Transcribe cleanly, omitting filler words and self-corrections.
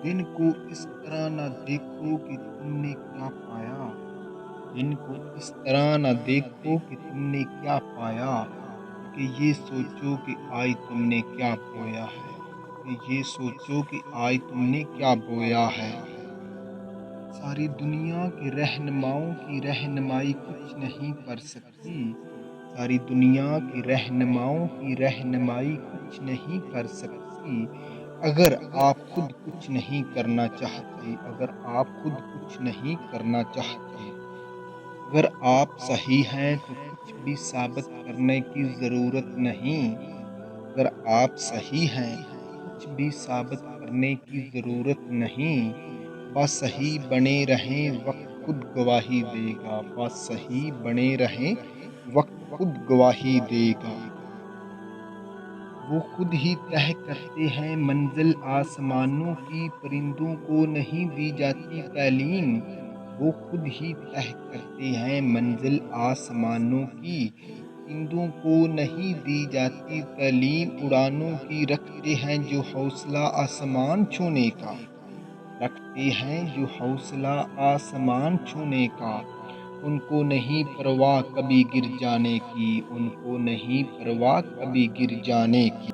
دن کو اس طرح نہ دیکھو کہ تم نے کیا پایا، دن کو اس طرح نہ دیکھو کہ تم نے کیا پایا، بلکہ یہ سوچو کہ آج تم نے کیا بویا ہے، بلکہ یہ سوچو کہ آج تم نے کیا بویا ہے۔ ساری دنیا کے رہنماؤں کی رہنمائی کچھ نہیں کر سکتی، ساری دنیا کی رہنماؤں کی رہنمائی کچھ نہیں کر سکتی، اگر آپ خود کچھ نہیں کرنا چاہتے، اگر آپ خود کچھ نہیں کرنا چاہتے۔ اگر آپ صحیح ہیں تو کچھ بھی ثابت کرنے کی ضرورت نہیں، اگر آپ صحیح ہیں تو کچھ بھی ثابت کرنے کی ضرورت نہیں، بس صحیح بنے رہیں وقت خود گواہی دے گا، بس صحیح بنے رہیں وقت خود گواہی دے گا۔ وہ خود ہی طے کرتے ہیں منزل آسمانوں کی، پرندوں کو نہیں دی جاتی تعلیم، وہ خود ہی طے کرتے ہیں منزل آسمانوں کی، پرندوں کو نہیں دی جاتی تعلیم، اڑانوں کی رکھتے ہیں جو حوصلہ آسمان چھونے کا، رکھتے ہیں جو حوصلہ آسمان چھونے کا، ان کو نہیں پرواہ کبھی گر جانے کی، ان کو نہیں پرواہ کبھی گر جانے کی۔